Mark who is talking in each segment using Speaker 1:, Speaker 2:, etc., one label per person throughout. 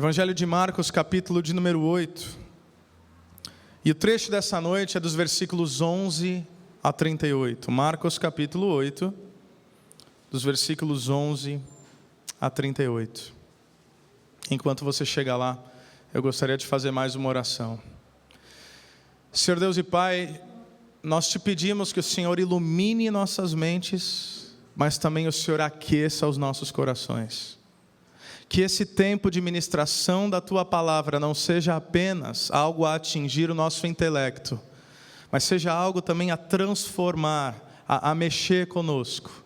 Speaker 1: Evangelho de Marcos, capítulo de número 8. E o trecho dessa noite é dos versículos 11 a 38. Marcos, capítulo 8, dos versículos 11 a 38. Enquanto você chega lá, eu gostaria de fazer mais uma oração. Senhor Deus e Pai, nós te pedimos que o Senhor ilumine nossas mentes, mas também o Senhor aqueça os nossos corações. Que esse tempo de ministração da Tua Palavra não seja apenas algo a atingir o nosso intelecto, mas seja algo também a transformar, a mexer conosco.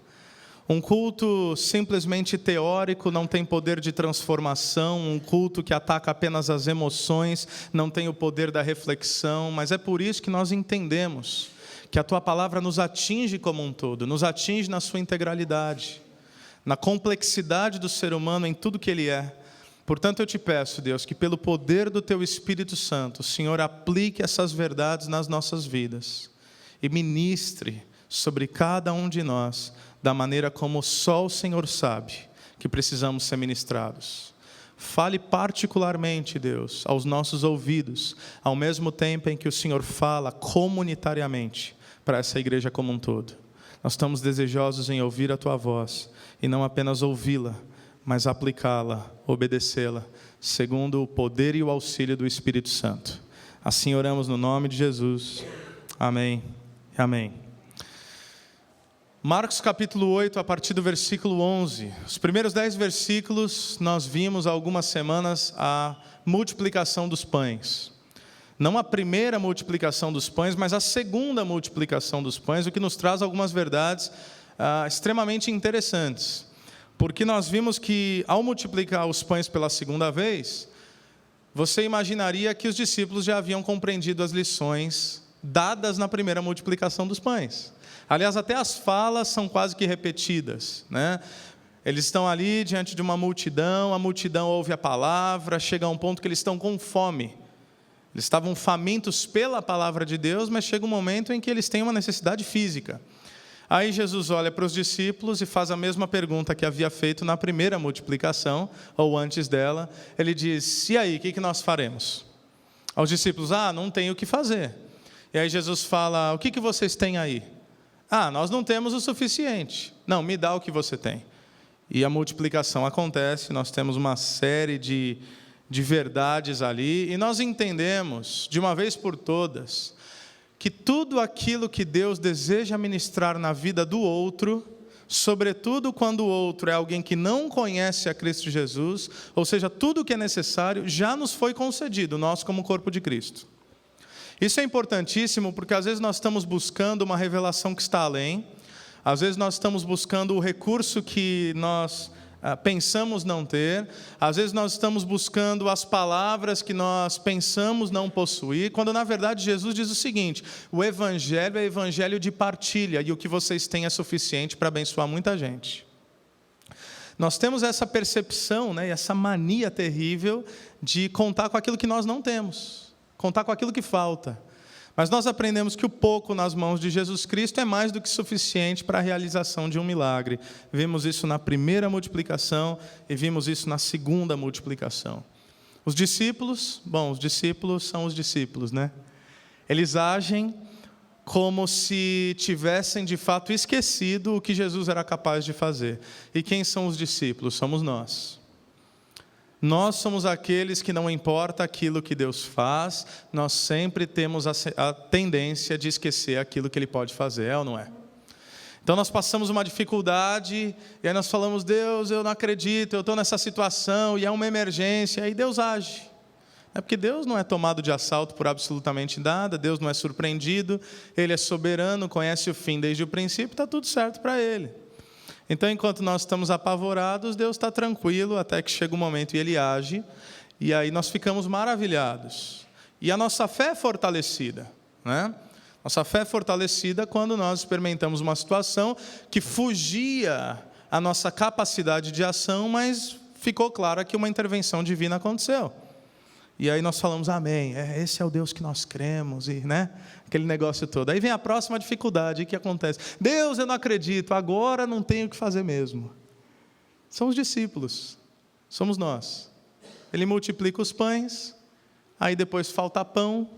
Speaker 1: Um culto simplesmente teórico não tem poder de transformação, um culto que ataca apenas as emoções não tem o poder da reflexão, mas é por isso que nós entendemos que a Tua Palavra nos atinge como um todo, nos atinge na sua integralidade, na complexidade do ser humano em tudo que ele é. Portanto, eu te peço, Deus, que pelo poder do Teu Espírito Santo, o Senhor aplique essas verdades nas nossas vidas e ministre sobre cada um de nós da maneira como só o Senhor sabe que precisamos ser ministrados. Fale particularmente, Deus, aos nossos ouvidos, ao mesmo tempo em que o Senhor fala comunitariamente para essa igreja como um todo. Nós estamos desejosos em ouvir a Tua voz, e não apenas ouvi-la, mas aplicá-la, obedecê-la, segundo o poder e o auxílio do Espírito Santo. Assim oramos no nome de Jesus. Amém e amém. Marcos capítulo 8, a partir do versículo 11. Os primeiros 10 versículos, nós vimos há algumas semanas a multiplicação dos pães. Não a primeira multiplicação dos pães, mas a segunda multiplicação dos pães, o que nos traz algumas verdades extremamente interessantes. Porque nós vimos que, ao multiplicar os pães pela segunda vez, você imaginaria que os discípulos já haviam compreendido as lições dadas na primeira multiplicação dos pães. Aliás, até as falas são quase que repetidas, né? Eles estão ali diante de uma multidão, a multidão ouve a palavra, chega a um ponto que eles estão com fome. Eles estavam famintos pela palavra de Deus, mas chega um momento em que eles têm uma necessidade física. Aí Jesus olha para os discípulos e faz a mesma pergunta que havia feito na primeira multiplicação, ou antes dela. Ele diz: e aí, o que nós faremos? Aos discípulos: não tem o que fazer. E aí Jesus fala: o que vocês têm aí? Nós não temos o suficiente. Não, me dá o que você tem. E a multiplicação acontece, nós temos uma série de verdades ali, e nós entendemos, de uma vez por todas, que tudo aquilo que Deus deseja ministrar na vida do outro, sobretudo quando o outro é alguém que não conhece a Cristo Jesus, ou seja, tudo o que é necessário já nos foi concedido, nós como corpo de Cristo. Isso é importantíssimo porque às vezes nós estamos buscando uma revelação que está além, às vezes nós estamos buscando o recurso que nós pensamos não ter, às vezes nós estamos buscando as palavras que nós pensamos não possuir, quando na verdade Jesus diz o seguinte: o Evangelho é evangelho de partilha, e o que vocês têm é suficiente para abençoar muita gente. Nós temos essa percepção, né, e essa mania terrível de contar com aquilo que nós não temos, contar com aquilo que falta. Mas nós aprendemos que o pouco nas mãos de Jesus Cristo é mais do que suficiente para a realização de um milagre. Vimos isso na primeira multiplicação e vimos isso na segunda multiplicação. Os discípulos são os discípulos, né? Eles agem como se tivessem de fato esquecido o que Jesus era capaz de fazer. E quem são os discípulos? Somos nós. Nós somos aqueles que, não importa aquilo que Deus faz, nós sempre temos a tendência de esquecer aquilo que Ele pode fazer, é ou não é? Então nós passamos uma dificuldade, e aí nós falamos: Deus, eu não acredito, eu estou nessa situação, e é uma emergência, e aí Deus age. É porque Deus não é tomado de assalto por absolutamente nada, Deus não é surpreendido, Ele é soberano, conhece o fim desde o princípio, está tudo certo para Ele. Então, enquanto nós estamos apavorados, Deus está tranquilo, até que chega um momento e Ele age, e aí nós ficamos maravilhados. E a nossa fé é fortalecida, né? Nossa fé é fortalecida quando nós experimentamos uma situação que fugia a nossa capacidade de ação, mas ficou claro que uma intervenção divina aconteceu. E aí nós falamos: amém, esse é o Deus que nós cremos, e, né, aquele negócio todo. Aí vem a próxima dificuldade, o que acontece? Deus, eu não acredito, agora não tenho o que fazer mesmo. São os discípulos, somos nós. Ele multiplica os pães, aí depois falta pão,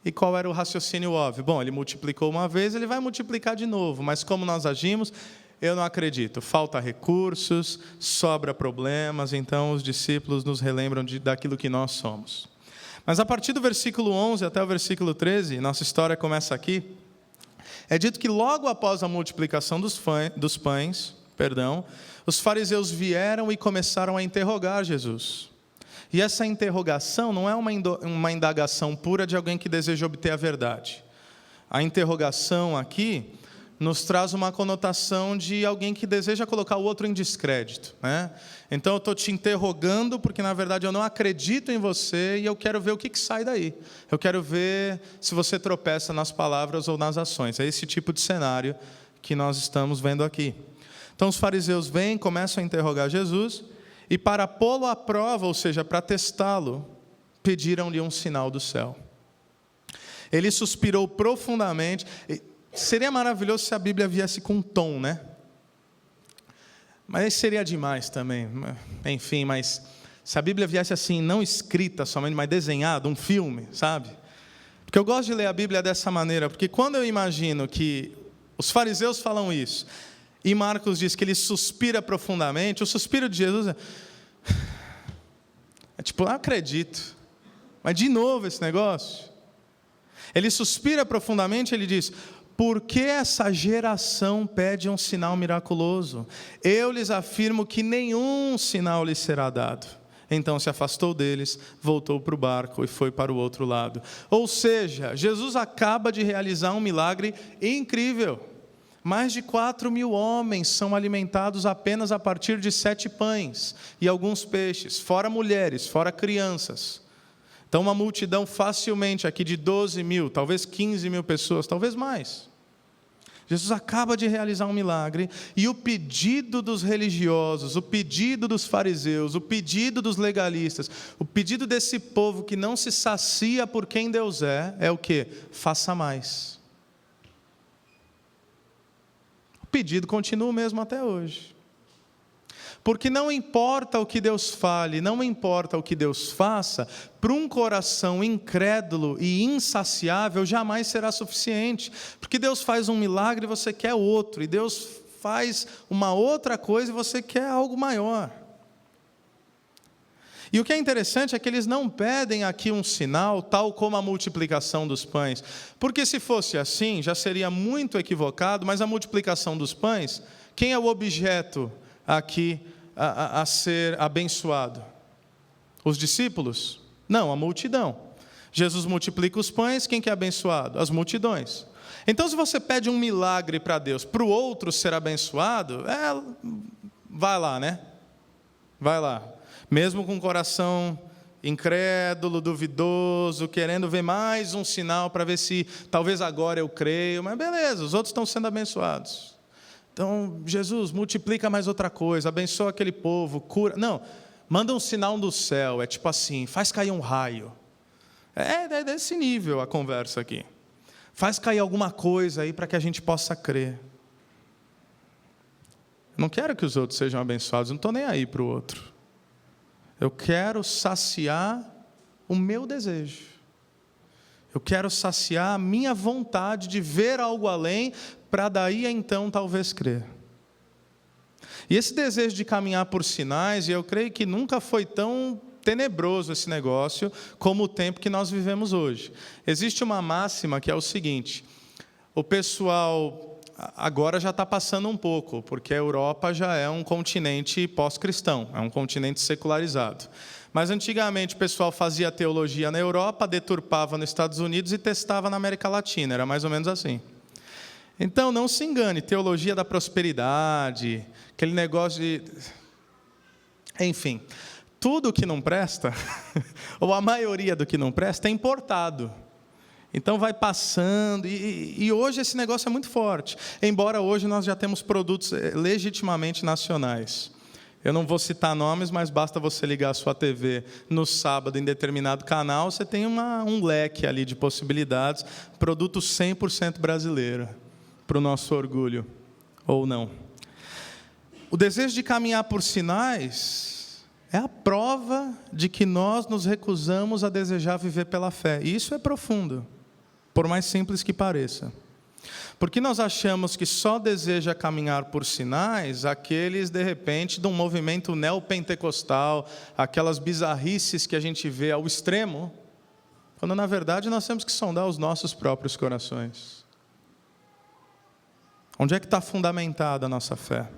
Speaker 1: e qual era o raciocínio óbvio? Bom, ele multiplicou uma vez, ele vai multiplicar de novo, mas como nós agimos, eu não acredito. Falta recursos, sobra problemas, então os discípulos nos relembram daquilo que nós somos. Mas a partir do versículo 11 até o versículo 13, nossa história começa aqui. É dito que logo após a multiplicação dos pães, os fariseus vieram e começaram a interrogar Jesus. E essa interrogação não é uma indagação pura de alguém que deseja obter a verdade. A interrogação aqui nos traz uma conotação de alguém que deseja colocar o outro em descrédito, né? Então eu estou te interrogando porque na verdade eu não acredito em você e eu quero ver o que sai daí. Eu quero ver se você tropeça nas palavras ou nas ações. É esse tipo de cenário que nós estamos vendo aqui. Então os fariseus vêm, começam a interrogar Jesus e para pô-lo à prova, ou seja, para testá-lo, pediram-lhe um sinal do céu. Ele suspirou profundamente. Seria maravilhoso se a Bíblia viesse com um tom, né? Mas seria demais também. Enfim, mas se a Bíblia viesse assim, não escrita somente, mas desenhada, um filme, sabe? Porque eu gosto de ler a Bíblia dessa maneira, porque quando eu imagino que os fariseus falam isso, e Marcos diz que ele suspira profundamente, o suspiro de Jesus é tipo, não acredito. Mas de novo esse negócio. Ele suspira profundamente, ele diz: por que essa geração pede um sinal miraculoso? Eu lhes afirmo que nenhum sinal lhes será dado. Então se afastou deles, voltou para o barco e foi para o outro lado. Ou seja, Jesus acaba de realizar um milagre incrível. Mais de 4.000 homens são alimentados apenas a partir de 7 pães e alguns peixes, fora mulheres, fora crianças. Então uma multidão facilmente aqui de 12.000, talvez 15.000 pessoas, talvez mais. Jesus acaba de realizar um milagre e o pedido dos religiosos, o pedido dos fariseus, o pedido dos legalistas, o pedido desse povo que não se sacia por quem Deus é o quê? Faça mais. O pedido continua o mesmo até hoje. Porque não importa o que Deus fale, não importa o que Deus faça, para um coração incrédulo e insaciável jamais será suficiente. Porque Deus faz um milagre e você quer outro, e Deus faz uma outra coisa e você quer algo maior. E o que é interessante é que eles não pedem aqui um sinal, tal como a multiplicação dos pães. Porque se fosse assim, já seria muito equivocado, mas a multiplicação dos pães, quem é o objeto aqui a ser abençoado? Os discípulos? Não, a multidão. Jesus multiplica os pães, quem que é abençoado? As multidões. Então se você pede um milagre para Deus, para o outro ser abençoado, vai lá, né? Vai lá. Mesmo com o coração incrédulo, duvidoso, querendo ver mais um sinal para ver se talvez agora eu creio, mas beleza, os outros estão sendo abençoados. Então, Jesus, multiplica mais outra coisa, abençoa aquele povo, cura. Não, manda um sinal do céu, é tipo assim, faz cair um raio. É desse nível a conversa aqui. Faz cair alguma coisa aí para que a gente possa crer. Eu não quero que os outros sejam abençoados, não estou nem aí para o outro. Eu quero saciar o meu desejo. Eu quero saciar a minha vontade de ver algo além, para daí então talvez crer. E esse desejo de caminhar por sinais, e eu creio que nunca foi tão tenebroso esse negócio como o tempo que nós vivemos hoje. Existe uma máxima que é o seguinte: o pessoal agora já está passando um pouco, porque a Europa já é um continente pós-cristão, é um continente secularizado. Mas antigamente o pessoal fazia teologia na Europa, deturpava nos Estados Unidos e testava na América Latina, era mais ou menos assim. Então não se engane, teologia da prosperidade, aquele negócio de... Enfim, tudo que não presta, ou a maioria do que não presta, é importado. Então vai passando, e hoje esse negócio é muito forte, embora hoje nós já temos produtos legitimamente nacionais. Eu não vou citar nomes, mas basta você ligar a sua TV no sábado em determinado canal, você tem um leque ali de possibilidades, produto 100% brasileiro, para o nosso orgulho, ou não. O desejo de caminhar por sinais é a prova de que nós nos recusamos a desejar viver pela fé. E isso é profundo, por mais simples que pareça. Porque nós achamos que só deseja caminhar por sinais aqueles, de repente, de um movimento neopentecostal, aquelas bizarrices que a gente vê ao extremo, quando, na verdade, nós temos que sondar os nossos próprios corações. Onde é que está fundamentada a nossa fé?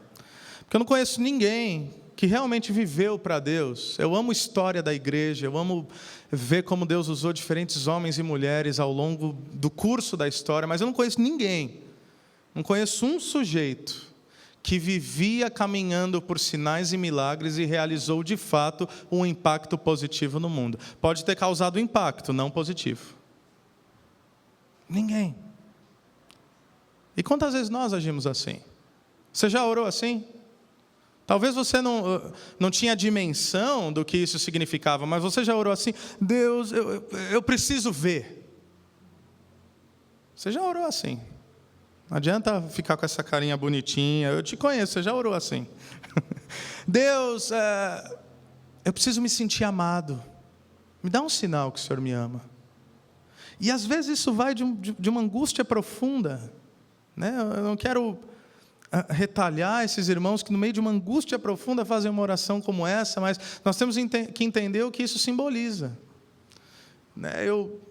Speaker 1: Porque eu não conheço ninguém que realmente viveu para Deus. Eu amo a história da igreja, eu amo ver como Deus usou diferentes homens e mulheres ao longo do curso da história, mas eu não conheço ninguém, não conheço um sujeito que vivia caminhando por sinais e milagres e realizou de fato um impacto positivo no mundo. Pode ter causado impacto, não positivo. Ninguém. E quantas vezes nós agimos assim? Você já orou assim? Talvez você não tinha dimensão do que isso significava, mas você já orou assim: Deus, eu preciso ver. Você já orou assim. Não adianta ficar com essa carinha bonitinha. Eu te conheço, você já orou assim. Deus, eu preciso me sentir amado. Me dá um sinal que o Senhor me ama. E às vezes isso vai de uma angústia profunda, né? Eu não quero retalhar esses irmãos que no meio de uma angústia profunda fazem uma oração como essa, mas nós temos que entender o que isso simboliza.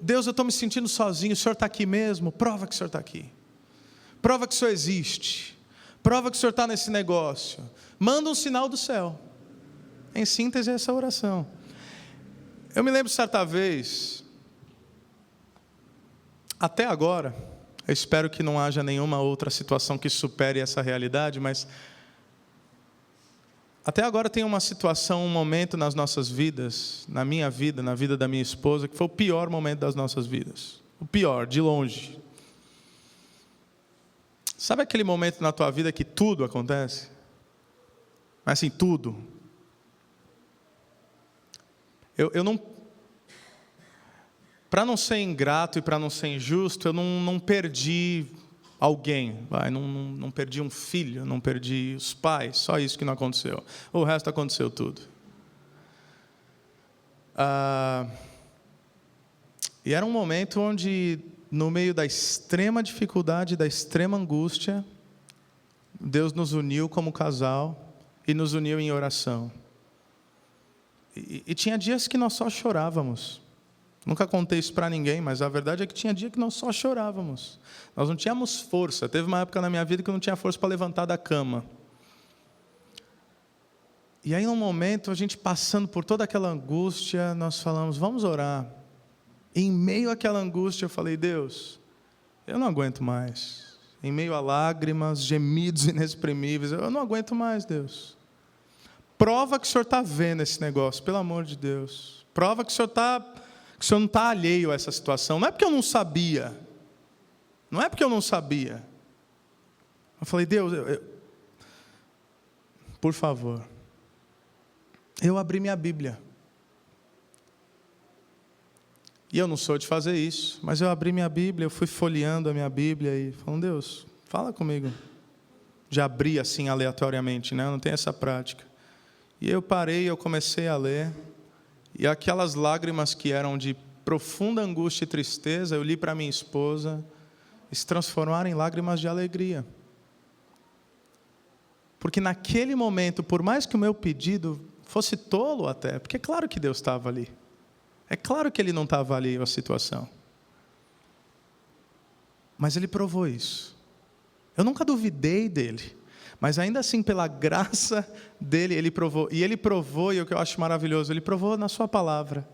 Speaker 1: Deus, eu estou me sentindo sozinho, o Senhor está aqui mesmo? Prova que o Senhor está aqui. Prova que o Senhor existe. Prova que o Senhor está nesse negócio. Manda um sinal do céu. Em síntese, essa oração. Eu me lembro certa vez, até agora, eu espero que não haja nenhuma outra situação que supere essa realidade, mas até agora tem uma situação, um momento nas nossas vidas, na minha vida, na vida da minha esposa, que foi o pior momento das nossas vidas. O pior, de longe. Sabe aquele momento na tua vida que tudo acontece? Mas assim, tudo. Eu não... Para não ser ingrato e para não ser injusto, eu não perdi alguém, não perdi um filho, não perdi os pais, só isso que não aconteceu. O resto aconteceu tudo. E era um momento onde, no meio da extrema dificuldade, da extrema angústia, Deus nos uniu como casal e nos uniu em oração. E tinha dias que nós só chorávamos. Nunca contei isso para ninguém, mas a verdade é que tinha dia que nós só chorávamos. Nós não tínhamos força. Teve uma época na minha vida que eu não tinha força para levantar da cama. E aí, num momento, a gente passando por toda aquela angústia, nós falamos, vamos orar. E em meio àquela angústia, eu falei, Deus, eu não aguento mais. Em meio a lágrimas, gemidos inexprimíveis, eu não aguento mais, Deus. Prova que o Senhor está vendo esse negócio, pelo amor de Deus. Prova que o Senhor não está alheio a essa situação. Não é porque eu não sabia. Não é porque eu não sabia. Eu falei, Deus, por favor. Eu abri minha Bíblia. E eu não sou de fazer isso, mas eu abri minha Bíblia, eu fui folheando a minha Bíblia e falando, Deus, fala comigo. Já abri assim aleatoriamente, né? Eu não tenho essa prática. E eu parei, eu comecei a ler. E aquelas lágrimas que eram de profunda angústia e tristeza, eu li para minha esposa, e se transformaram em lágrimas de alegria. Porque naquele momento, por mais que o meu pedido fosse tolo até, porque é claro que Deus estava ali. É claro que Ele não estava ali a situação. Mas Ele provou isso. Eu nunca duvidei dEle. Mas ainda assim, pela graça dEle, Ele provou. E Ele provou, e o que eu acho maravilhoso, Ele provou na sua palavra.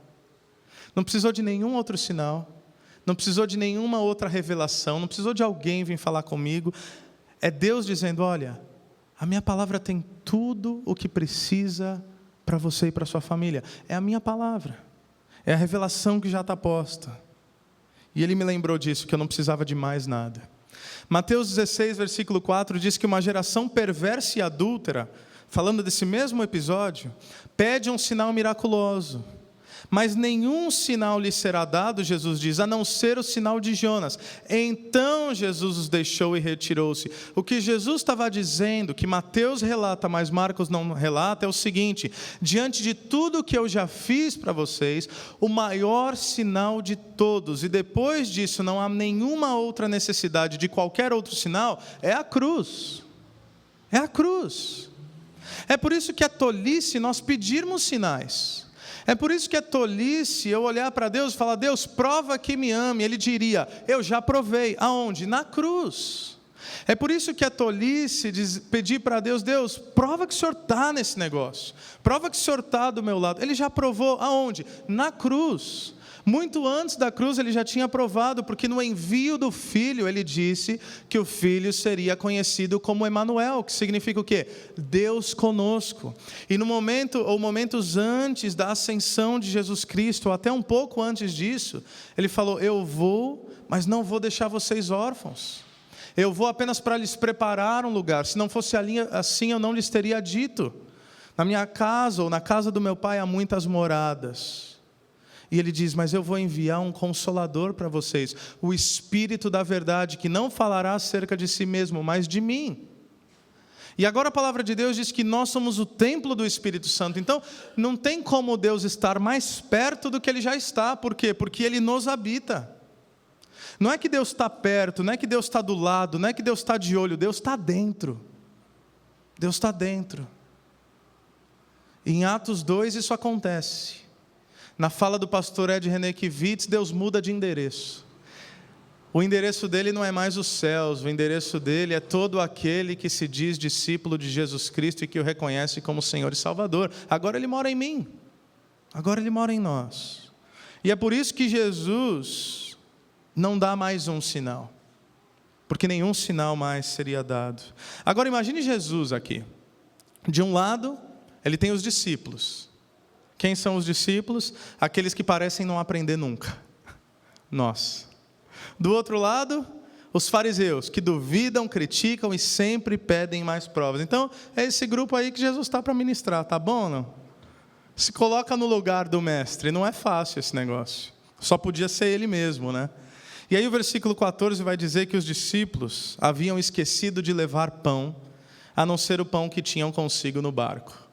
Speaker 1: Não precisou de nenhum outro sinal. Não precisou de nenhuma outra revelação. Não precisou de alguém vir falar comigo. É Deus dizendo, olha, a minha palavra tem tudo o que precisa para você e para sua família. É a minha palavra. É a revelação que já está posta. E Ele me lembrou disso, que eu não precisava de mais nada. Mateus 16, versículo 4, diz que uma geração perversa e adúltera, falando desse mesmo episódio, pede um sinal miraculoso. Mas nenhum sinal lhe será dado, Jesus diz, a não ser o sinal de Jonas. Então Jesus os deixou e retirou-se. O que Jesus estava dizendo, que Mateus relata, mas Marcos não relata, é o seguinte: diante de tudo que eu já fiz para vocês, o maior sinal de todos, e depois disso não há nenhuma outra necessidade de qualquer outro sinal, é a cruz. É a cruz. É por isso que é tolice nós pedirmos sinais. É por isso que é tolice eu olhar para Deus e falar: Deus, prova que me ame. Ele diria: eu já provei. Aonde? Na cruz. É por isso que é tolice pedir para Deus: Deus, prova que o Senhor está nesse negócio. Prova que o Senhor está do meu lado. Ele já provou. Aonde? Na cruz. Muito antes da cruz ele já tinha provado, porque no envio do Filho ele disse que o Filho seria conhecido como Emanuel, que significa o quê? Deus conosco. E no momento, ou momentos antes da ascensão de Jesus Cristo, ou até um pouco antes disso, ele falou: eu vou, mas não vou deixar vocês órfãos. Eu vou apenas para lhes preparar um lugar. Se não fosse assim, eu não lhes teria dito. Na minha casa, ou na casa do meu pai, há muitas moradas. E ele diz: mas eu vou enviar um consolador para vocês, o Espírito da verdade, que não falará acerca de si mesmo, mas de mim. E agora a palavra de Deus diz que nós somos o templo do Espírito Santo. Então, não tem como Deus estar mais perto do que Ele já está. Por quê? Porque Ele nos habita. Não é que Deus está perto, não é que Deus está do lado, não é que Deus está de olho, Deus está dentro. Deus está dentro. Em Atos 2 isso acontece. Na fala do pastor Ed René Kivitz, Deus muda de endereço. O endereço dele não é mais os céus, o endereço dele é todo aquele que se diz discípulo de Jesus Cristo e que o reconhece como Senhor e Salvador. Agora Ele mora em mim, agora Ele mora em nós. E é por isso que Jesus não dá mais um sinal, porque nenhum sinal mais seria dado. Agora imagine Jesus aqui. De um lado, Ele tem os discípulos. Quem são os discípulos? Aqueles que parecem não aprender nunca. Nós. Do outro lado, os fariseus, que duvidam, criticam e sempre pedem mais provas. Então, é esse grupo aí que Jesus está para ministrar, tá bom ou não? Se coloca no lugar do mestre. Não é fácil esse negócio. Só podia ser ele mesmo, né? E aí o versículo 14 vai dizer que os discípulos haviam esquecido de levar pão, a não ser o pão que tinham consigo no barco.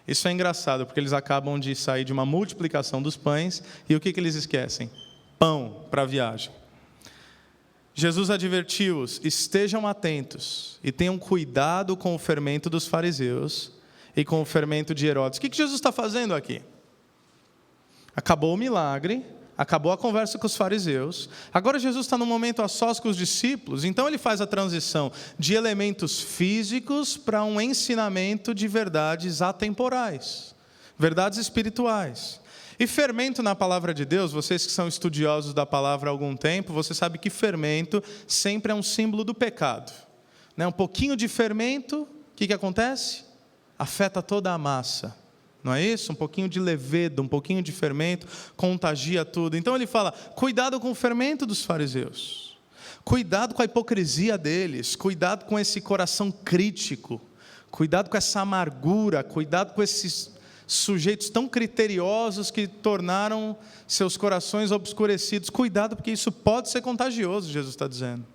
Speaker 1: Isso é engraçado, porque eles acabam de sair de uma multiplicação dos pães, e o que eles esquecem? Pão para a viagem. Jesus advertiu-os: estejam atentos e tenham cuidado com o fermento dos fariseus e com o fermento de Herodes. O que Jesus está fazendo aqui? Acabou o milagre, acabou a conversa com os fariseus, agora Jesus está num momento a sós com os discípulos, então ele faz a transição de elementos físicos para um ensinamento de verdades atemporais, verdades espirituais. E fermento na palavra de Deus, vocês que são estudiosos da palavra há algum tempo, você sabe que fermento sempre é um símbolo do pecado. Um pouquinho de fermento, o que acontece? Afeta toda a massa. Não é isso? Um pouquinho de levedo, um pouquinho de fermento, contagia tudo. Então ele fala: cuidado com o fermento dos fariseus. Cuidado com a hipocrisia deles. Cuidado com esse coração crítico. Cuidado com essa amargura. Cuidado com esses sujeitos tão criteriosos que tornaram seus corações obscurecidos. Cuidado, porque isso pode ser contagioso, Jesus está dizendo.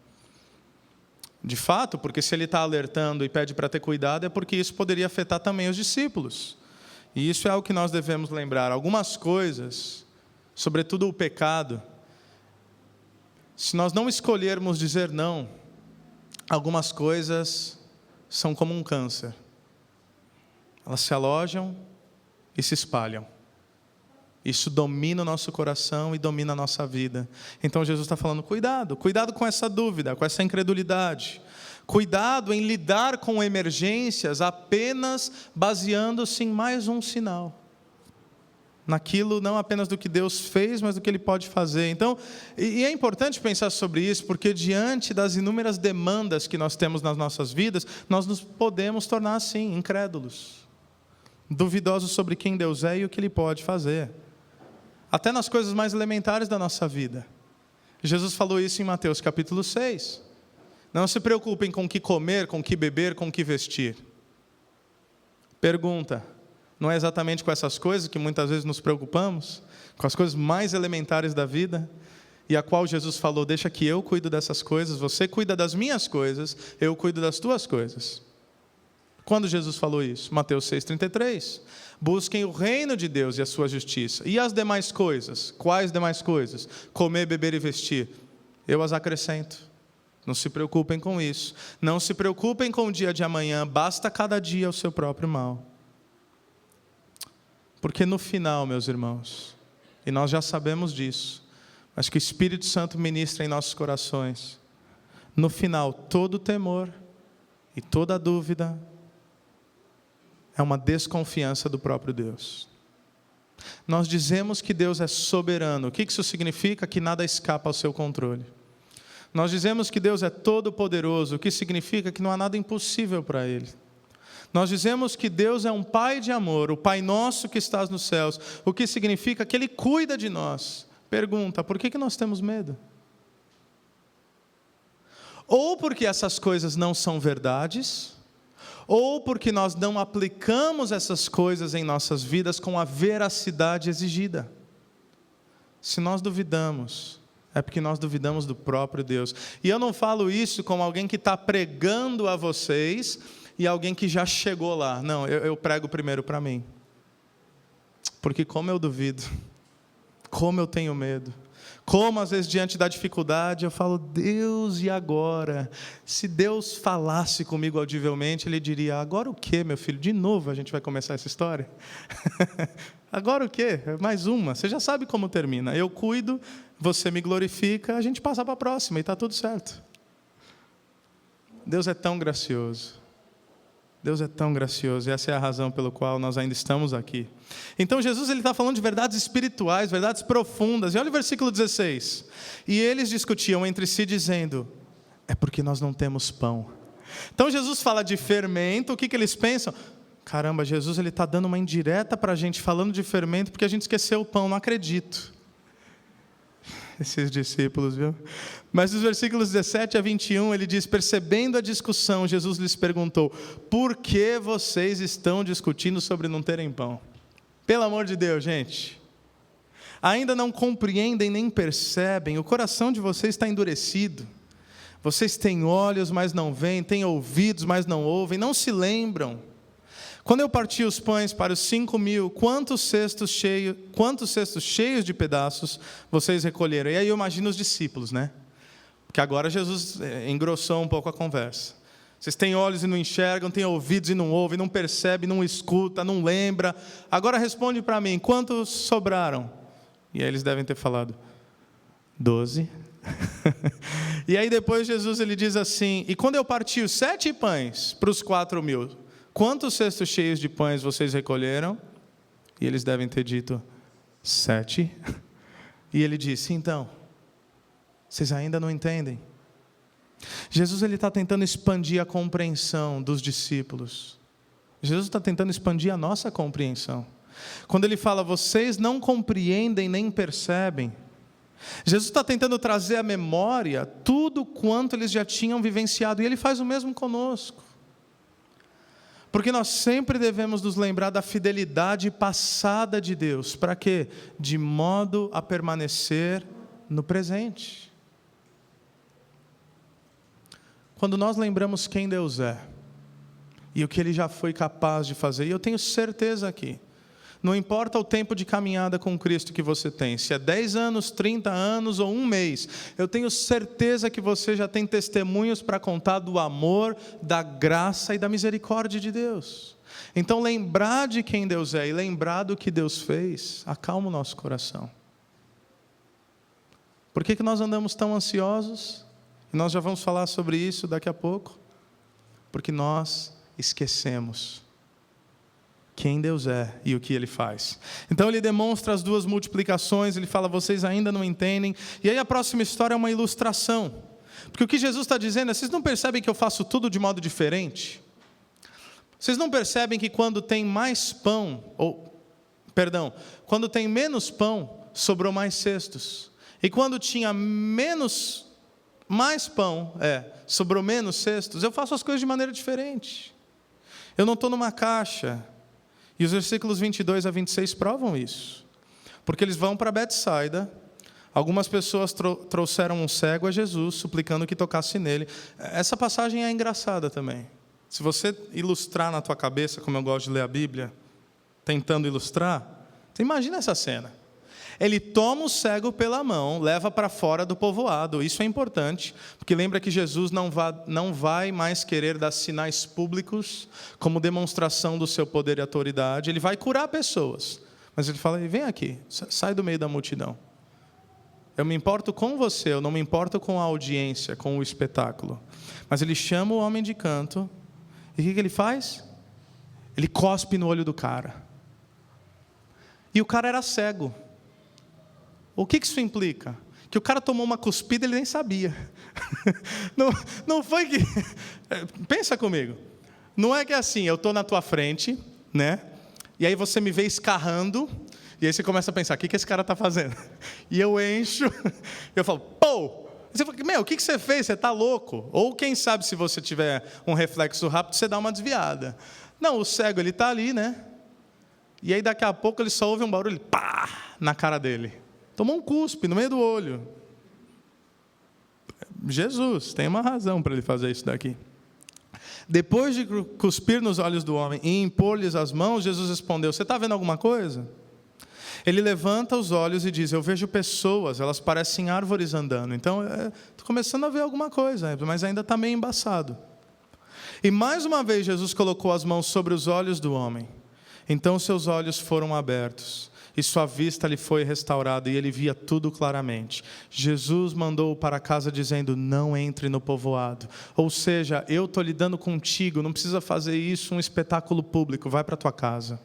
Speaker 1: De fato, porque se ele está alertando e pede para ter cuidado, é porque isso poderia afetar também os discípulos. E isso é algo que nós devemos lembrar. Algumas coisas, sobretudo o pecado, se nós não escolhermos dizer não, algumas coisas são como um câncer. Elas se alojam e se espalham. Isso domina o nosso coração e domina a nossa vida. Então Jesus está falando: cuidado com essa dúvida, com essa incredulidade. Cuidado em lidar com emergências apenas baseando-se em mais um sinal. Naquilo não apenas do que Deus fez, mas do que Ele pode fazer. Então, e é importante pensar sobre isso, porque diante das inúmeras demandas que nós temos nas nossas vidas, nós nos podemos tornar assim, incrédulos, duvidosos sobre quem Deus é e o que Ele pode fazer. Até nas coisas mais elementares da nossa vida. Jesus falou isso em Mateus capítulo 6. Não se preocupem com o que comer, com o que beber, com o que vestir. Pergunta: Não é exatamente com essas coisas que muitas vezes nos preocupamos, com as coisas mais elementares da vida, e a qual Jesus falou, deixa que eu cuido dessas coisas, você cuida das minhas coisas, eu cuido das tuas coisas. Quando Jesus falou isso? Mateus 6,33. Busquem o reino de Deus e a sua justiça. E as demais coisas? Quais demais coisas? Comer, beber e vestir. Eu as acrescento. Não se preocupem com isso. Não se preocupem com o dia de amanhã, basta cada dia o seu próprio mal. Porque no final, meus irmãos, e nós já sabemos disso, mas que o Espírito Santo ministra em nossos corações, no final, todo temor e toda dúvida é uma desconfiança do próprio Deus. Nós dizemos que Deus é soberano. O que isso significa? Que nada escapa ao seu controle. Nós dizemos que Deus é todo-poderoso, o que significa que não há nada impossível para Ele. Nós dizemos que Deus é um Pai de amor, o Pai nosso que estás nos céus, o que significa que Ele cuida de nós. Pergunta, por que nós temos medo? Ou porque essas coisas não são verdades, ou porque nós não aplicamos essas coisas em nossas vidas com a veracidade exigida. Se nós duvidamos, é porque nós duvidamos do próprio Deus. E eu não falo isso como alguém que está pregando a vocês e alguém que já chegou lá. Não, eu prego primeiro para mim. Porque como eu duvido, como eu tenho medo, como às vezes diante da dificuldade eu falo, Deus, e agora? Se Deus falasse comigo audivelmente, Ele diria, agora o quê, meu filho? De novo a gente vai começar essa história? Agora o quê? Mais uma, você já sabe como termina. Eu cuido, você me glorifica, a gente passa para a próxima e está tudo certo. Deus é tão gracioso. Deus é tão gracioso, e essa é a razão pela qual nós ainda estamos aqui. Então Jesus está falando de verdades espirituais, verdades profundas. E olha o versículo 16. E eles discutiam entre si dizendo, é porque nós não temos pão. Então Jesus fala de fermento, o que eles pensam? Caramba, Jesus está dando uma indireta para a gente, falando de fermento, porque a gente esqueceu o pão, não acredito. Esses discípulos, viu? Mas nos versículos 17 a 21, ele diz, percebendo a discussão, Jesus lhes perguntou, por que vocês estão discutindo sobre não terem pão? Pelo amor de Deus, gente, ainda não compreendem nem percebem, o coração de vocês está endurecido, vocês têm olhos, mas não veem, têm ouvidos, mas não ouvem, não se lembram. Quando eu parti os pães para os 5.000, quantos cestos cheios de pedaços vocês recolheram? E aí eu imagino os discípulos, né? Porque agora Jesus engrossou um pouco a conversa. Vocês têm olhos e não enxergam, têm ouvidos e não ouvem, não percebem, não escuta, não lembra. Agora responde para mim, quantos sobraram? E aí eles devem ter falado, 12. E aí depois Jesus ele diz assim, e quando eu parti os 7 pães para os 4.000, quantos cestos cheios de pães vocês recolheram? E eles devem ter dito, 7. E ele disse, então, vocês ainda não entendem? Jesus está tentando expandir a compreensão dos discípulos. Jesus está tentando expandir a nossa compreensão. Quando ele fala, vocês não compreendem nem percebem, Jesus está tentando trazer à memória tudo quanto eles já tinham vivenciado. E Ele faz o mesmo conosco. Porque nós sempre devemos nos lembrar da fidelidade passada de Deus. Para quê? De modo a permanecer no presente. Quando nós lembramos quem Deus é, e o que Ele já foi capaz de fazer, e eu tenho certeza aqui, não importa o tempo de caminhada com Cristo que você tem, se é 10 anos, 30 anos ou 1 mês, eu tenho certeza que você já tem testemunhos para contar do amor, da graça e da misericórdia de Deus. Então lembrar de quem Deus é e lembrar do que Deus fez, acalma o nosso coração. Por que nós andamos tão ansiosos? E nós já vamos falar sobre isso daqui a pouco. Porque nós esquecemos quem Deus é e o que Ele faz. Então ele demonstra as 2 multiplicações, ele fala, vocês ainda não entendem. E aí a próxima história é uma ilustração. Porque o que Jesus está dizendo é, vocês não percebem que eu faço tudo de modo diferente? Vocês não percebem que quando tem mais pão, quando tem menos pão, sobrou mais cestos. E quando tinha mais pão, sobrou menos cestos, eu faço as coisas de maneira diferente. Eu não estou numa caixa, E os versículos 22 a 26 provam isso. Porque eles vão para Betsaida, algumas pessoas trouxeram um cego a Jesus, suplicando que tocasse nele. Essa passagem é engraçada também. Se você ilustrar na tua cabeça, como eu gosto de ler a Bíblia, tentando ilustrar, você imagina essa cena. Ele toma o cego pela mão, leva para fora do povoado. Isso é importante, porque lembra que Jesus não vai mais querer dar sinais públicos como demonstração do seu poder e autoridade. Ele vai curar pessoas, mas ele fala, vem aqui, sai do meio da multidão. Eu me importo com você, eu não me importo com a audiência, com o espetáculo. Mas ele chama o homem de canto, e o que ele faz? Ele cospe no olho do cara. E o cara era cego. O que isso implica? Que o cara tomou uma cuspida e ele nem sabia. Não foi que... Pensa comigo. Não é que é assim, eu estou na tua frente, né? E aí você me vê escarrando, e aí você começa a pensar, o que esse cara está fazendo? E eu encho, eu falo, pô! Você fala, o que você fez? Você está louco? Ou quem sabe, se você tiver um reflexo rápido, você dá uma desviada. Não, o cego, ele está ali, né? E aí daqui a pouco ele só ouve um barulho, pá, na cara dele. Tomou um cuspe no meio do olho. Jesus, tem uma razão para ele fazer isso daqui. Depois de cuspir nos olhos do homem e impor-lhes as mãos, Jesus respondeu, você está vendo alguma coisa? Ele levanta os olhos e diz, eu vejo pessoas, elas parecem árvores andando. Então, estou começando a ver alguma coisa, mas ainda está meio embaçado. E mais uma vez Jesus colocou as mãos sobre os olhos do homem. Então seus olhos foram abertos. E sua vista lhe foi restaurada, e ele via tudo claramente. Jesus mandou-o para casa dizendo, não entre no povoado. Ou seja, eu estou lidando contigo, não precisa fazer isso um espetáculo público, vai para a tua casa.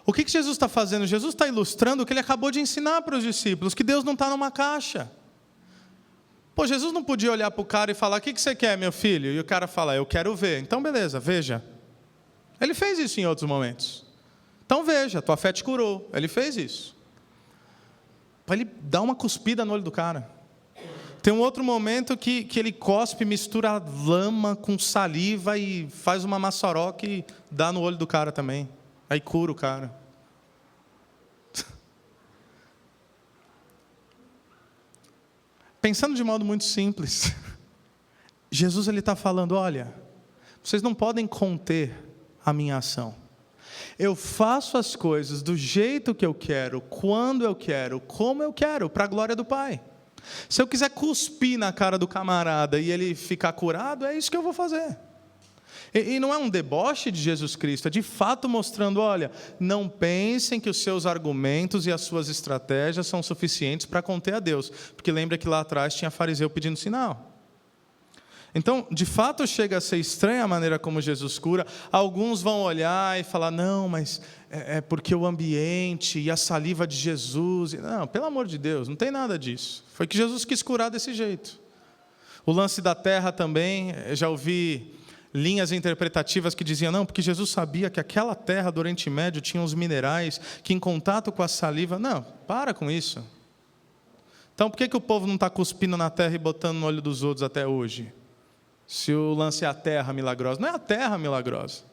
Speaker 1: O que Jesus está fazendo? Jesus está ilustrando o que ele acabou de ensinar para os discípulos, que Deus não está numa caixa. Pô, Jesus não podia olhar para o cara e falar, o que você quer, meu filho? E o cara fala, eu quero ver. Então beleza, veja. Ele fez isso em outros momentos. Então veja, tua fé te curou. Ele fez isso. Para ele dar uma cuspida no olho do cara. Tem um outro momento que ele cospe, mistura lama com saliva e faz uma maçaroca e dá no olho do cara também. Aí cura o cara. Pensando de modo muito simples, Jesus está falando, olha, vocês não podem conter a minha ação. Eu faço as coisas do jeito que eu quero, quando eu quero, como eu quero, para a glória do Pai. Se eu quiser cuspir na cara do camarada e ele ficar curado, é isso que eu vou fazer. E não é um deboche de Jesus Cristo, é de fato mostrando, olha, não pensem que os seus argumentos e as suas estratégias são suficientes para conter a Deus. Porque lembra que lá atrás tinha fariseu pedindo sinal. Então, de fato, chega a ser estranha a maneira como Jesus cura. Alguns vão olhar e falar, não, mas é porque o ambiente e a saliva de Jesus... Não, pelo amor de Deus, não tem nada disso. Foi que Jesus quis curar desse jeito. O lance da terra também, eu já ouvi linhas interpretativas que diziam, não, porque Jesus sabia que aquela terra do Oriente Médio tinha uns minerais que em contato com a saliva... Não, para com isso. Então, por que o povo não está cuspindo na terra e botando no olho dos outros até hoje? Se o lance é a terra milagrosa. Não é a terra milagrosa.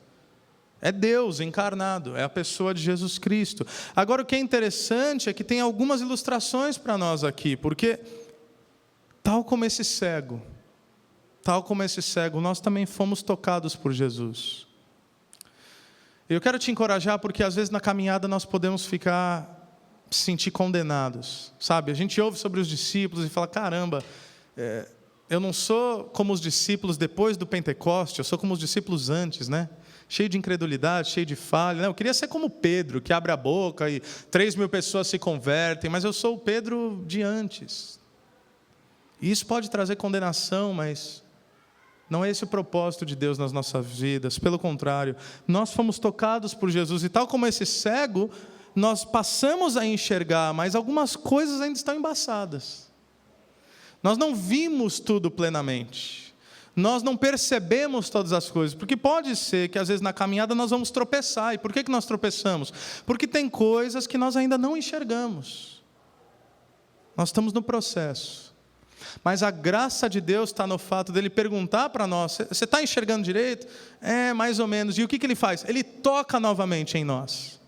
Speaker 1: É Deus encarnado. É a pessoa de Jesus Cristo. Agora, o que é interessante é que tem algumas ilustrações para nós aqui. Porque, tal como esse cego, nós também fomos tocados por Jesus. Eu quero te encorajar porque, às vezes, na caminhada nós podemos se sentir condenados. Sabe? A gente ouve sobre os discípulos e fala, caramba... Eu não sou como os discípulos depois do Pentecoste, eu sou como os discípulos antes, né? Cheio de incredulidade, cheio de falha. Eu queria ser como Pedro, que abre a boca e 3.000 pessoas se convertem, mas eu sou o Pedro de antes. E isso pode trazer condenação, mas não é esse o propósito de Deus nas nossas vidas. Pelo contrário, nós fomos tocados por Jesus e tal como esse cego, nós passamos a enxergar, mas algumas coisas ainda estão embaçadas. Nós não vimos tudo plenamente. Nós não percebemos todas as coisas. Porque pode ser que às vezes na caminhada nós vamos tropeçar. E por que nós tropeçamos? Porque tem coisas que nós ainda não enxergamos. Nós estamos no processo. Mas a graça de Deus está no fato dele perguntar para nós: você está enxergando direito? Mais ou menos. E o que ele faz? Ele toca novamente em nós.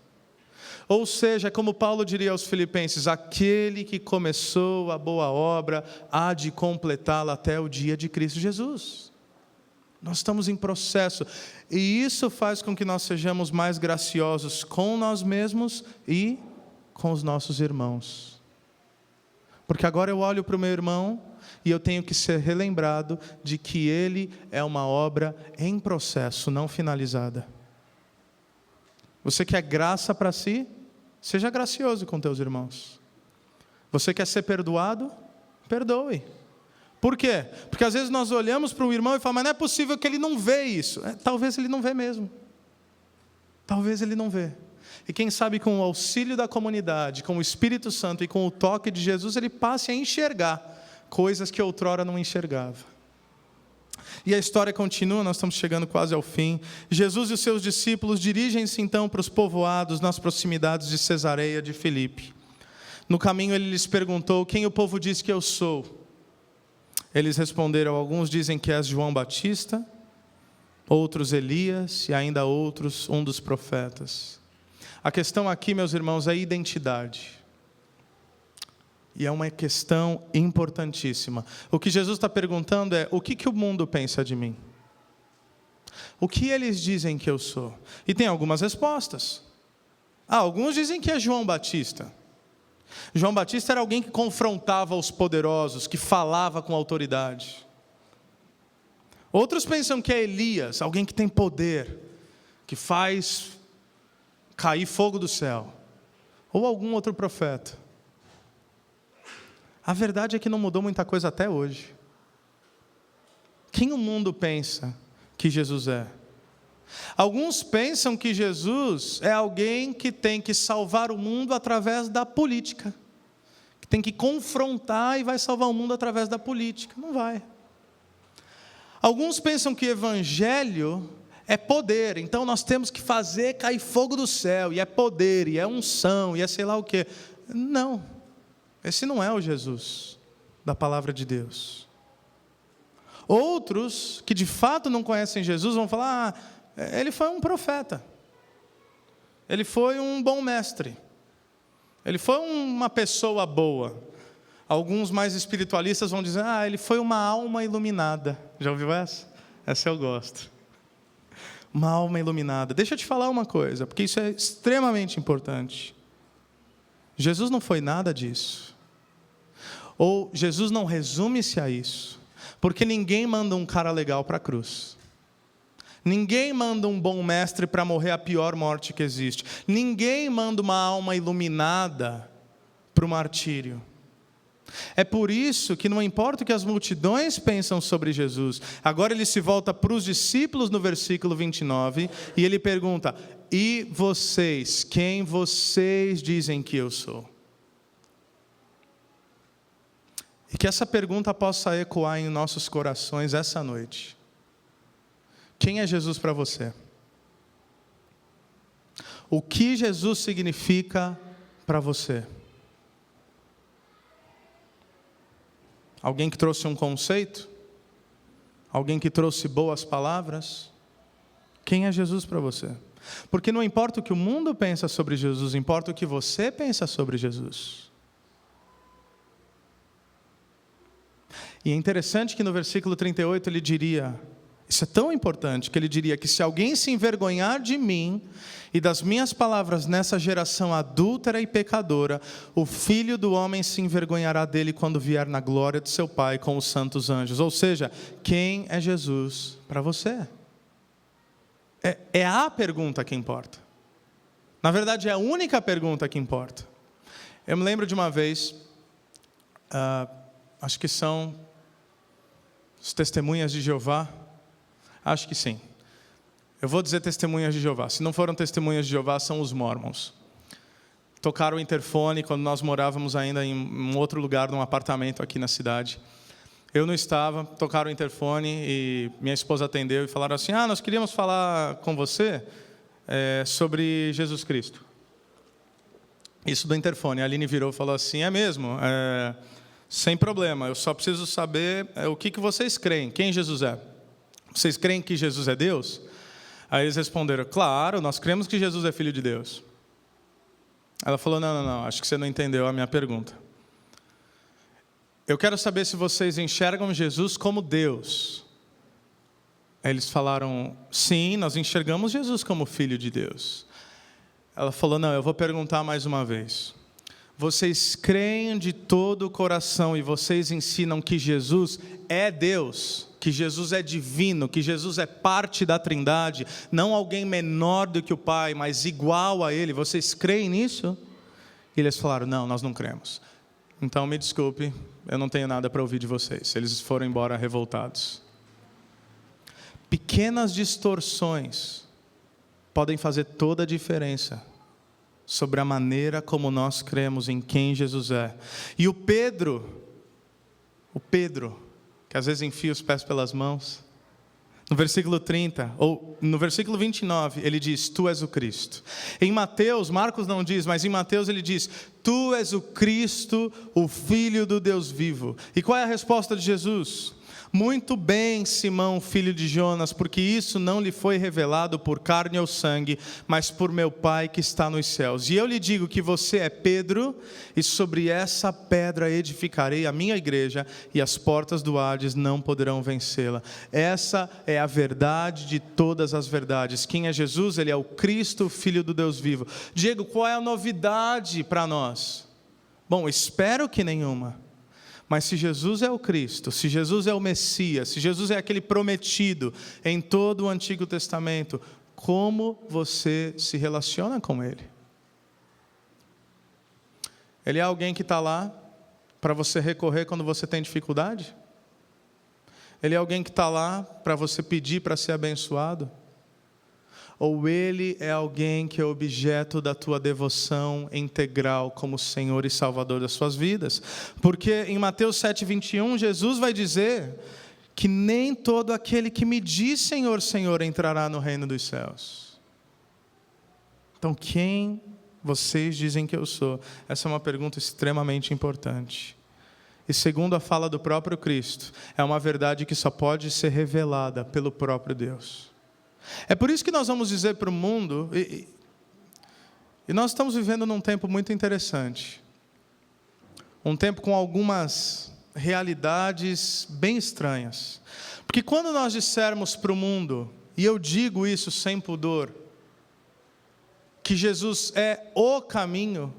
Speaker 1: Ou seja, como Paulo diria aos Filipenses: aquele que começou a boa obra há de completá-la até o dia de Cristo Jesus. Nós estamos em processo, e isso faz com que nós sejamos mais graciosos com nós mesmos e com os nossos irmãos. Porque agora eu olho para o meu irmão e eu tenho que ser relembrado de que ele é uma obra em processo, não finalizada. Você quer graça para si? Seja gracioso com teus irmãos. Você quer ser perdoado? Perdoe. Por quê? Porque às vezes nós olhamos para um irmão e falamos: mas não é possível que ele não vê isso. Talvez ele não vê mesmo. Talvez ele não vê. E quem sabe com o auxílio da comunidade, com o Espírito Santo e com o toque de Jesus, ele passe a enxergar coisas que outrora não enxergava. E a história continua, nós estamos chegando quase ao fim. Jesus e os seus discípulos dirigem-se então para os povoados nas proximidades de Cesareia de Filipe. No caminho ele lhes perguntou: quem o povo diz que eu sou? Eles responderam: alguns dizem que és João Batista, outros Elias e ainda outros um dos profetas. A questão aqui, meus irmãos, é identidade. E é uma questão importantíssima. O que Jesus está perguntando é: o que o mundo pensa de mim? O que eles dizem que eu sou? E tem algumas respostas. Alguns dizem que é João Batista. João Batista era alguém que confrontava os poderosos, que falava com autoridade. Outros pensam que é Elias, alguém que tem poder, que faz cair fogo do céu. Ou algum outro profeta. A verdade é que não mudou muita coisa até hoje. Quem o mundo pensa que Jesus é? Alguns pensam que Jesus é alguém que tem que salvar o mundo através da política, que tem que confrontar e vai salvar o mundo através da política. Não vai. Alguns pensam que evangelho é poder, então nós temos que fazer cair fogo do céu, e é poder, e é unção, e é sei lá o quê. Não, esse não é o Jesus da palavra de Deus. Outros, que de fato não conhecem Jesus, vão falar: ele foi um profeta, ele foi um bom mestre, ele foi uma pessoa boa. Alguns mais espiritualistas vão dizer: ele foi uma alma iluminada. Já ouviu essa? Essa eu gosto. Uma alma iluminada. Deixa eu te falar uma coisa, porque isso é extremamente importante. Jesus não foi nada disso. Ou Jesus não resume-se a isso. Porque ninguém manda um cara legal para a cruz. Ninguém manda um bom mestre para morrer a pior morte que existe. Ninguém manda uma alma iluminada para o martírio. É por isso que não importa o que as multidões pensam sobre Jesus. Agora ele se volta para os discípulos no versículo 29 e ele pergunta: e vocês, quem vocês dizem que eu sou? E que essa pergunta possa ecoar em nossos corações essa noite. Quem é Jesus para você? O que Jesus significa para você? Alguém que trouxe um conceito? Alguém que trouxe boas palavras? Quem é Jesus para você? Porque não importa o que o mundo pensa sobre Jesus, importa o que você pensa sobre Jesus. E é interessante que no versículo 38 ele diria, isso é tão importante, que ele diria que se alguém se envergonhar de mim e das minhas palavras nessa geração adúltera e pecadora, o Filho do Homem se envergonhará dele quando vier na glória de seu Pai com os santos anjos. Ou seja, quem é Jesus para você? É a pergunta que importa. Na verdade, é a única pergunta que importa. Eu me lembro de uma vez, acho que são os testemunhas de Jeová. Acho que sim. Eu vou dizer testemunhas de Jeová. Se não foram testemunhas de Jeová, são os Mormons. Tocaram o interfone quando nós morávamos ainda em um outro lugar, num apartamento aqui na cidade. Eu não estava, tocaram o interfone e minha esposa atendeu e falaram assim: nós queríamos falar com você sobre Jesus Cristo. Isso do interfone. A Aline virou e falou assim: é mesmo? Sem problema, eu só preciso saber o que vocês creem, quem Jesus é. Vocês creem que Jesus é Deus? Aí eles responderam, claro, nós cremos que Jesus é Filho de Deus. Ela falou, não, acho que você não entendeu a minha pergunta. Eu quero saber se vocês enxergam Jesus como Deus. Aí eles falaram, sim, nós enxergamos Jesus como Filho de Deus. Ela falou, não, eu vou perguntar mais uma vez. Vocês creem de todo o coração e vocês ensinam que Jesus é Deus, que Jesus é divino, que Jesus é parte da Trindade, não alguém menor do que o Pai, mas igual a Ele. Vocês creem nisso? E eles falaram, não, nós não cremos. Então, me desculpe, eu não tenho nada para ouvir de vocês. Eles foram embora revoltados. Pequenas distorções podem fazer toda a diferença sobre a maneira como nós cremos em quem Jesus é. E o Pedro, que às vezes enfia os pés pelas mãos, no versículo 30, ou no versículo 29, ele diz, tu és o Cristo. Em Mateus, Marcos não diz, mas em Mateus ele diz, tu és o Cristo, o Filho do Deus vivo. E qual é a resposta de Jesus? Muito bem, Simão, filho de Jonas, porque isso não lhe foi revelado por carne ou sangue, mas por meu Pai que está nos céus. E eu lhe digo que você é Pedro, e sobre essa pedra edificarei a minha igreja, e as portas do Hades não poderão vencê-la. Essa é a verdade de todas as verdades. Quem é Jesus? Ele é o Cristo, Filho do Deus vivo. Diego, qual é a novidade para nós? Bom, espero que nenhuma. Mas se Jesus é o Cristo, se Jesus é o Messias, se Jesus é aquele prometido em todo o Antigo Testamento, como você se relaciona com Ele? Ele é alguém que está lá para você recorrer quando você tem dificuldade? Ele é alguém que está lá para você pedir para ser abençoado? Ou Ele é alguém que é objeto da tua devoção integral como Senhor e Salvador das suas vidas? Porque em Mateus 7:21, Jesus vai dizer que nem todo aquele que me diz Senhor, Senhor entrará no reino dos céus. Então quem vocês dizem que eu sou? Essa é uma pergunta extremamente importante. E segundo a fala do próprio Cristo, é uma verdade que só pode ser revelada pelo próprio Deus. É por isso que nós vamos dizer para o mundo, e nós estamos vivendo num tempo muito interessante, um tempo com algumas realidades bem estranhas, porque quando nós dissermos para o mundo, e eu digo isso sem pudor, que Jesus é o caminho,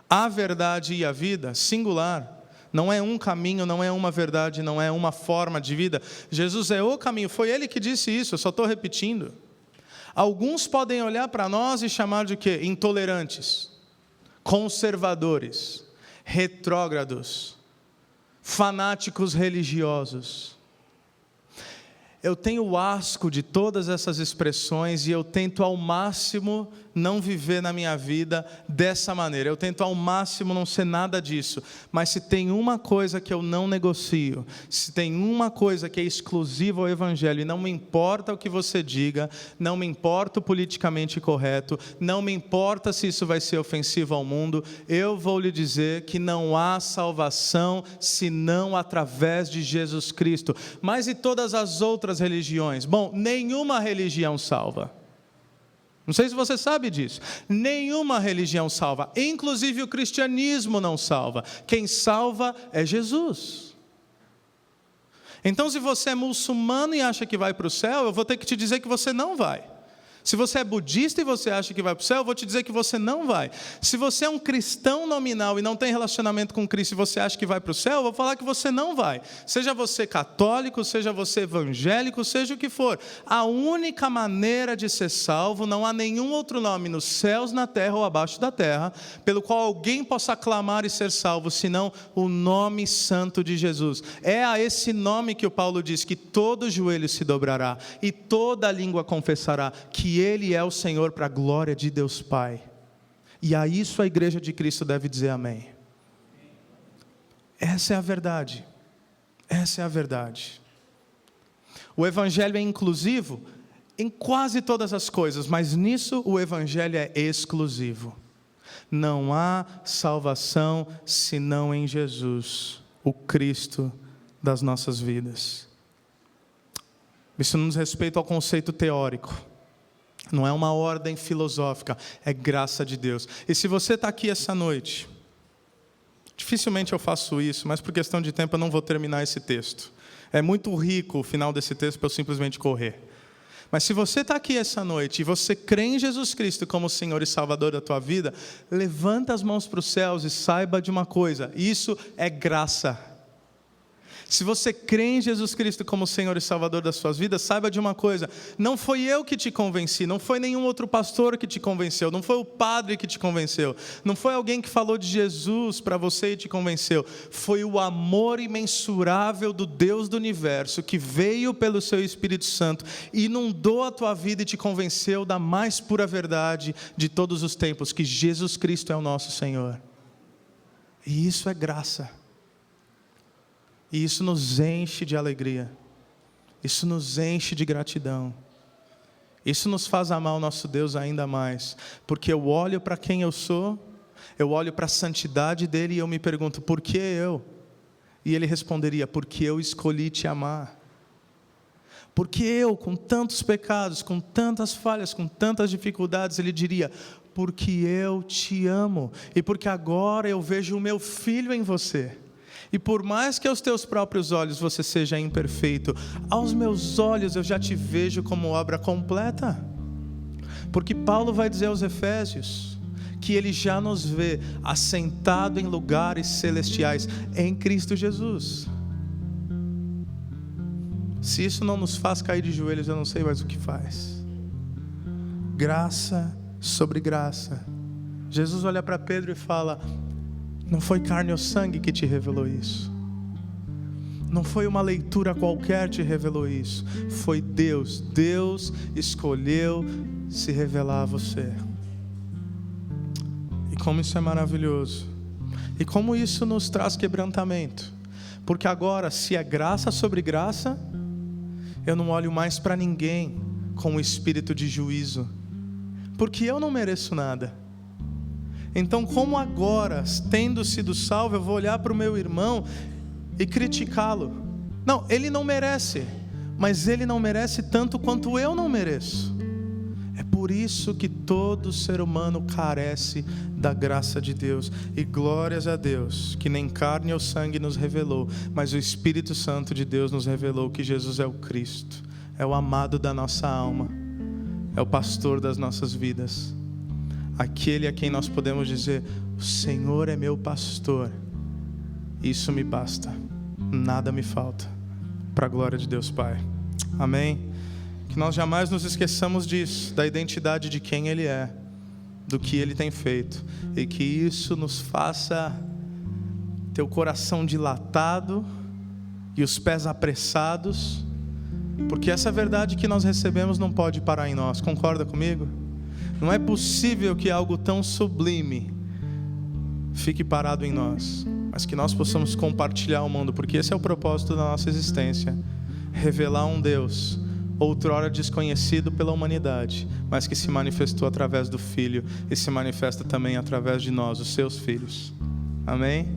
Speaker 1: a verdade e a vida, singular, não é um caminho, não é uma verdade, não é uma forma de vida. Jesus é o caminho, foi Ele que disse isso, eu só estou repetindo. Alguns podem olhar para nós e chamar de quê? Intolerantes, conservadores, retrógrados, fanáticos religiosos. Eu tenho asco de todas essas expressões e eu tento ao máximo não viver na minha vida dessa maneira. Eu tento ao máximo não ser nada disso. Mas se tem uma coisa que eu não negocio, se tem uma coisa que é exclusiva ao Evangelho, e não me importa o que você diga, não me importa o politicamente correto, não me importa se isso vai ser ofensivo ao mundo, eu vou lhe dizer que não há salvação senão através de Jesus Cristo. Mas e todas as outras religiões? Bom, nenhuma religião salva. Não sei se você sabe disso. Nenhuma religião salva, inclusive o cristianismo não salva. Quem salva é Jesus. Então, se você é muçulmano e acha que vai para o céu, eu vou ter que te dizer que você não vai. Se você é budista e você acha que vai para o céu, eu vou te dizer que você não vai. Se você é um cristão nominal e não tem relacionamento com Cristo e você acha que vai para o céu, eu vou falar que você não vai. Seja você católico, seja você evangélico, seja o que for. A única maneira de ser salvo, não há nenhum outro nome nos céus, na terra ou abaixo da terra, pelo qual alguém possa clamar e ser salvo, senão o nome santo de Jesus. É a esse nome que o Paulo diz que todo joelho se dobrará e toda língua confessará que Ele é o Senhor, para a glória de Deus Pai. E a isso a igreja de Cristo deve dizer amém. Essa é a verdade. Essa é a verdade. O Evangelho é inclusivo em quase todas as coisas, mas nisso o Evangelho é exclusivo. Não há salvação senão em Jesus. o Cristo das nossas vidas. Isso não diz respeito ao conceito teórico. Não é uma ordem filosófica, é graça de Deus. E se você está aqui essa noite, dificilmente eu faço isso, mas por questão de tempo eu não vou terminar esse texto. É muito rico o final desse texto para eu simplesmente correr. Mas se você está aqui essa noite e você crê em Jesus Cristo como Senhor e Salvador da tua vida, levanta as mãos para os céus e saiba de uma coisa: isso é graça. Se você crê em Jesus Cristo como Senhor e Salvador das suas vidas, saiba de uma coisa: não foi eu que te convenci, não foi nenhum outro pastor que te convenceu, não foi o padre que te convenceu, não foi alguém que falou de Jesus para você e te convenceu, foi o amor imensurável do Deus do universo que veio pelo seu Espírito Santo, inundou a tua vida e te convenceu da mais pura verdade de todos os tempos, que Jesus Cristo é o nosso Senhor. E isso é graça. E isso nos enche de alegria, isso nos enche de gratidão, isso nos faz amar o nosso Deus ainda mais, porque eu olho para quem eu sou, eu olho para a santidade dele e eu me pergunto: por que eu? E ele responderia: porque eu escolhi te amar. Porque eu, com tantos pecados, com tantas falhas, com tantas dificuldades, ele diria: porque eu te amo, e porque agora eu vejo o meu filho em você. E por mais que aos teus próprios olhos você seja imperfeito, aos meus olhos eu já te vejo como obra completa. Porque Paulo vai dizer aos Efésios que ele já nos vê assentado em lugares celestiais em Cristo Jesus. Se isso não nos faz cair de joelhos, eu não sei mais o que faz. Graça sobre graça. Jesus olha para Pedro e fala: não foi carne ou sangue que te revelou isso. Não foi uma leitura qualquer que te revelou isso. Foi Deus. Deus escolheu se revelar a você. E como isso é maravilhoso. E como isso nos traz quebrantamento. Porque agora, se é graça sobre graça, eu não olho mais para ninguém com o espírito de juízo. Porque eu não mereço nada. Então, como agora, tendo sido salvo, eu vou olhar para o meu irmão e criticá-lo? Não, ele não merece, mas ele não merece tanto quanto eu não mereço. É por isso que todo ser humano carece da graça de Deus. E glórias a Deus, que nem carne ou sangue nos revelou, mas o Espírito Santo de Deus nos revelou que Jesus é o Cristo, é o amado da nossa alma, é o pastor das nossas vidas. Aquele a quem nós podemos dizer: o Senhor é meu pastor, isso me basta, nada me falta, para a glória de Deus Pai. Amém? Que nós jamais nos esqueçamos disso, da identidade de quem Ele é, do que Ele tem feito, e que isso nos faça ter o coração dilatado e os pés apressados, porque essa verdade que nós recebemos não pode parar em nós. Concorda comigo? Não é possível que algo tão sublime fique parado em nós, mas que nós possamos compartilhar o mundo, porque esse é o propósito da nossa existência: revelar um Deus outrora desconhecido pela humanidade, mas que se manifestou através do Filho e se manifesta também através de nós, os seus filhos. Amém?